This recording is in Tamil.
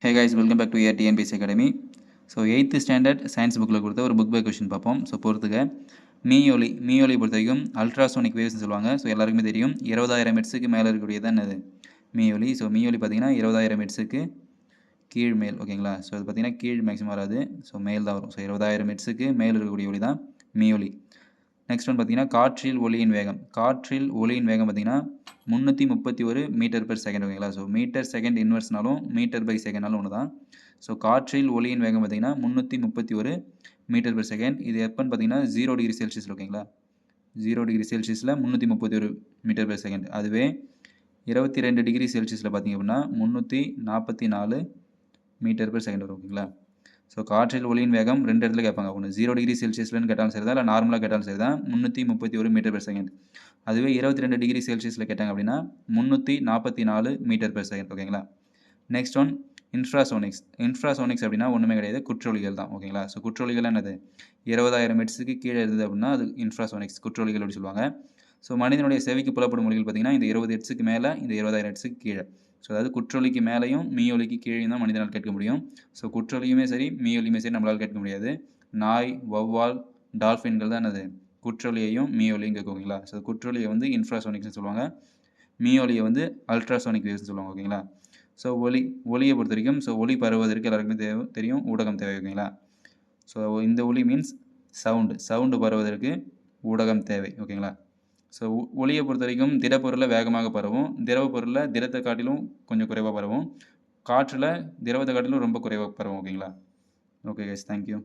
Hey guys, welcome back to your TNPSC Academy. So 8th standard science புக்கில் கொடுத்த ஒரு புக் பை கொஷின் பார்ப்போம். ஸோ பொறுத்துக்க மீயொலி பொறுத்த வரைக்கும் அல்ட்ராசோனிக் வேவ்ஸ்னு சொல்லுவாங்க. ஸோ எல்லாருக்குமே தெரியும் 20,000 ஹெர்ட்ஸுக்கு மேலே இருக்கக்கூடியது தான் என்னது மீயொலி. ஸோ மீயொலி பார்த்தீங்கன்னா 20,000 ஹெர்ட்ஸுக்கு கீழ் மேல், ஓகேங்களா. ஸோ அது பார்த்தீங்கன்னா கீழ் மேக்ஸிமம் வராது, ஸோ மேல் தான் வரும். ஸோ 20,000 ஹெர்ட்ஸுக்கு மேல் இருக்கக்கூடிய ஒளி தான் மீயொலி. நெக்ஸ்ட் ஒன் பார்த்தீங்கன்னா காற்றில் ஒளியின் வேகம். காற்றில் ஒளியின் வேகம் பார்த்தீங்கன்னா 331 மீட்டர் பெர் செகண்ட், ஓகேங்களா. ஸோ மீட்டர் செகண்ட் இன்வெர்ஸ்னாலும் மீட்டர் பை செகண்ட்னாலும் ஒன்று தான். ஸோ காற்றில் ஒளியின் வேகம் பார்த்தீங்கன்னா 331 மீட்டர் பெர் செகண்ட். இது எப்போன்னு பார்த்தீங்கன்னா 0 டிகிரி செல்சியஸில், ஓகேங்களா. 0 டிகிரி செல்சியஸில் 331 மீட்டர் பெர் செகண்ட். அதுவே 22 டிகிரி செல்சியஸில் பார்த்தீங்க அப்படின்னா 344 மீட்டர் பெர் செகண்ட் வரும், ஓகேங்களா. ஸோ காற்றில் ஒளியின் வேகம் ரெண்டு இடத்துல கேட்பாங்க. ஒன்று 0 டிகிரி செல்சியஸ்லன்னு கேட்டாலும் சரி தான், இல்லை நார்மலாக கேட்டாலும் சரி தான் 331 மீட்டர் பெர் செகண்ட். அதுவே 22 டிகிரி செல்சியஸில் கேட்டாங்க அப்படின்னா 344 மீட்டர் பெர் செகண்ட், ஓகேங்களா. Next one infrasonics. இன்ஃப்ராசோனிக்ஸ் அப்படின்னா ஒன்றுமே கிடையாது, குற்றொலிகள் தான், ஓகேங்களா. ஸோ குற்றொலிகள் என்னது 20,000 ஹெர்ட்ஸுக்கு கீழே இருந்தது அப்படின்னா அது இன்ஃப்ராசோனிக்ஸ், குற்றொலிகள் அப்படி சொல்லுவாங்க. ஸோ மனிதனுடைய செவிக்கு புலப்படும் மொழிகள் பார்த்தீங்கன்னா இந்த 20 ஹெர்ட்ஸுக்கு மேலே, இந்த 20,000 ஹெர்ட்ஸுக்கு கீழே. ஸோ அதாவது குற்றொலிக்கு மேலேயும் மீயொலிக்கு கீழேயும் தான் மனிதனால் கேட்க முடியும். ஸோ குற்றொலியுமே சரி மீயொலியுமே சரி நம்மளால் கேட்க முடியாது. நாய், வௌவால், டால்ஃபின்கள் தான் என்னது குற்றொலியையும் மீயொலியும் கேட்கும், ஓகேங்களா. ஸோ குற்றொலியை வந்து இன்ஃப்ராசோனிக்ஸ்னு சொல்லுவாங்க, மீயொலியை வந்து அல்ட்ராசோனிக் வேவ்ஸ்னு சொல்லுவாங்க, ஓகேங்களா. ஸோ ஒலியை பொறுத்த வரைக்கும் ஸோ ஒலி பரவுவதற்கு எல்லாருக்குமே தெரியும் ஊடகம் தேவை, ஓகேங்களா. ஸோ இந்த ஒலி மீன்ஸ் சவுண்டு பரவுவதற்கு ஊடகம் தேவை, ஓகேங்களா. ஸோ ஒலியை பொறுத்த வரைக்கும் திடப்பொருளில் வேகமாக பரவும், திரவ பொருளில் திடத்தை காட்டிலும் கொஞ்சம் குறைவாக பரவும், காற்றில் திரவத்தை காட்டிலும் ரொம்ப குறைவாக பரவும், ஓகேங்களா. Okay guys, thank you.